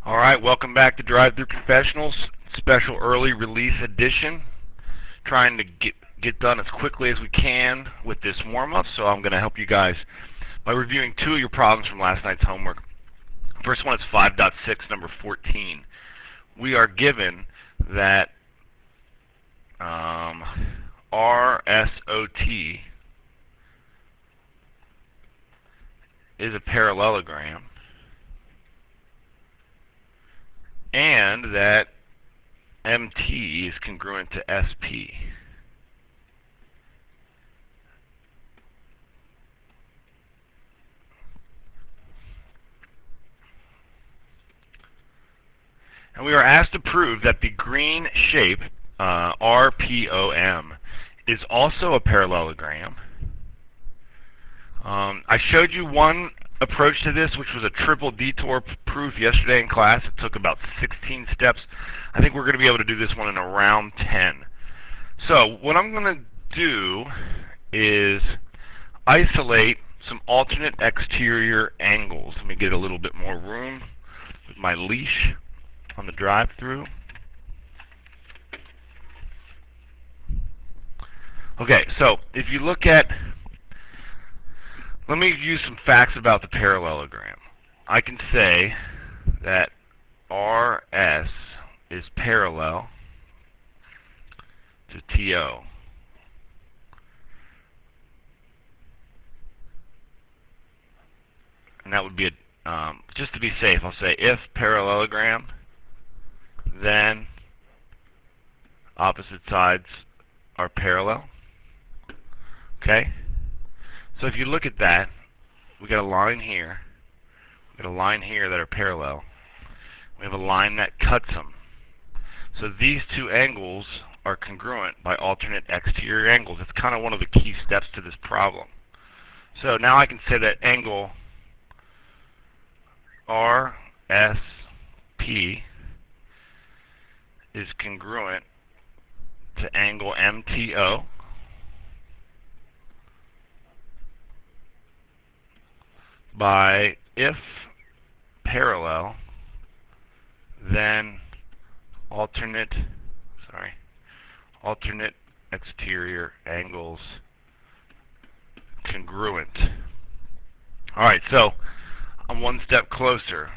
Alright, welcome back to Drive-Thru Confessionals, special early release edition. Trying to get done as quickly as we can with this warm-up, so I'm going to help you guys by reviewing two of your problems from last night's homework. First one is 5.6, number 14. We are given that RSOT is a parallelogram, and that MT is congruent to SP. And we are asked to prove that the green shape, RPOM, is also a parallelogram. I showed you one approach to this, which was a triple detour proof yesterday in class. It took about 16 steps. I think we're going to be able to do this one in around 10. So what I'm going to do is isolate some alternate exterior angles. Let me get a little bit more room with my leash on the drive-thru. Okay, so if you look at, let me use some facts about the parallelogram. I can say that RS is parallel to TO. And that would be, just to be safe, I'll say if parallelogram, then opposite sides are parallel. Okay? So if you look at that, we got a line here, we got a line here that are parallel. We have a line that cuts them. So these two angles are congruent by alternate exterior angles. It's kind of one of the key steps to this problem. So now I can say that angle RSP is congruent to angle MTO by if parallel, then alternate exterior angles congruent. Alright, so I'm one step closer.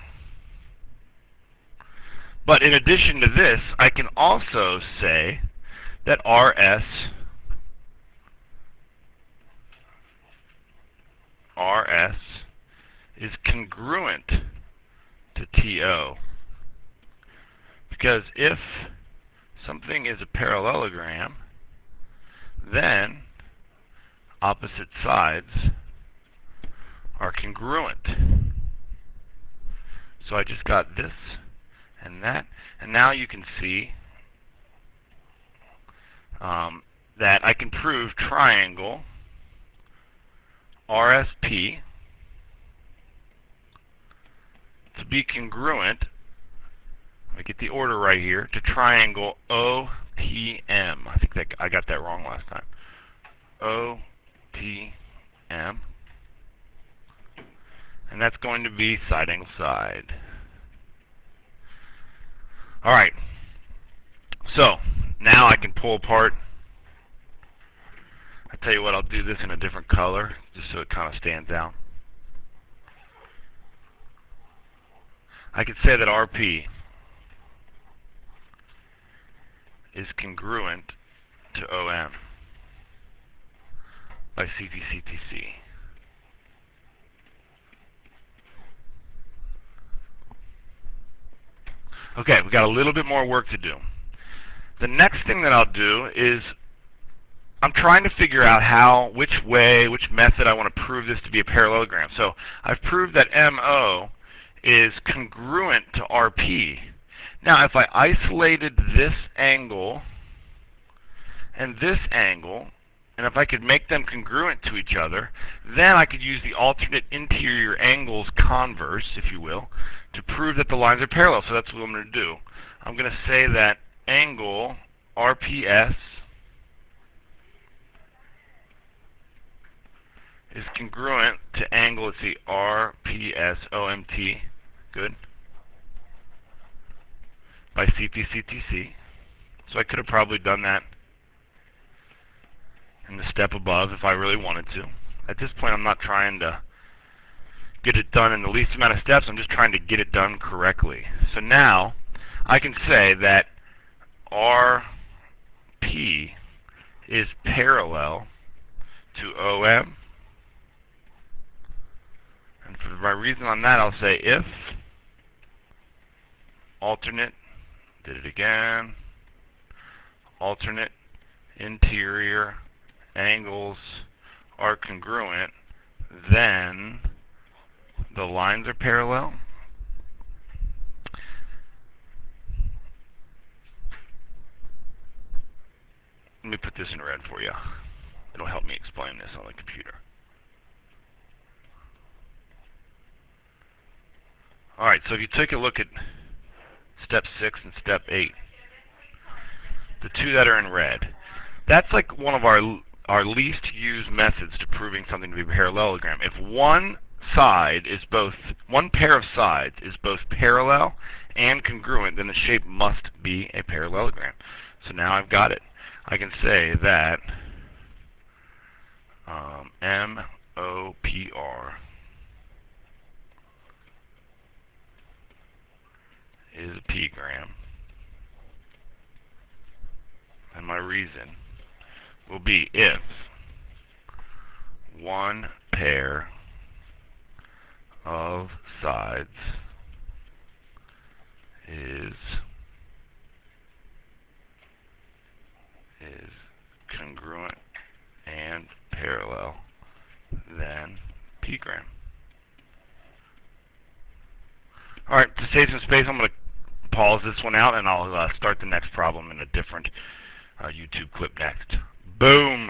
But in addition to this, I can also say that RS is congruent to TO. Because if something is a parallelogram, then opposite sides are congruent. So I just got this and that, and now you can see that I can prove triangle RSP to be congruent, let me get the order right here, to triangle OPM. I think that I got that wrong last time. OPM. And that's going to be side angle side. Alright. So, now I can pull apart. I tell you what, I'll do this in a different color, just so it kind of stands out. I could say that RP is congruent to OM by CTCTC. Okay, we got a little bit more work to do. The next thing that I'll do is I'm trying to figure out which method I want to prove this to be a parallelogram. So I've proved that MO is congruent to RP. Now, if I isolated this angle and this angle, and if I could make them congruent to each other, then I could use the alternate interior angles converse, if you will, to prove that the lines are parallel. So that's what I'm going to do. I'm going to say that angle RPS is congruent to angle, let's see, RPSOMT. Good. by CPCTC. So I could have probably done that in the step above if I really wanted to. At this point, I'm not trying to get it done in the least amount of steps. I'm just trying to get it done correctly. So now I can say that RP is parallel to OM. And for my reason on that, I'll say if alternate, did it again, alternate interior angles are congruent, then the lines are parallel. Let me put this in red for you. It'll help me explain this on the computer. Alright, so if you take a look at step 6 and step 8, the two that are in red, that's like one of our least used methods to proving something to be a parallelogram. If one pair of sides is both parallel and congruent, then the shape must be a parallelogram. So now I've got it. I can say that MOPR is a p-gram, and my reason will be if one pair of sides is congruent and parallel, then p-gram. Alright, to save some space, I'm going to pause this one out, and I'll start the next problem in a different YouTube clip next. Boom!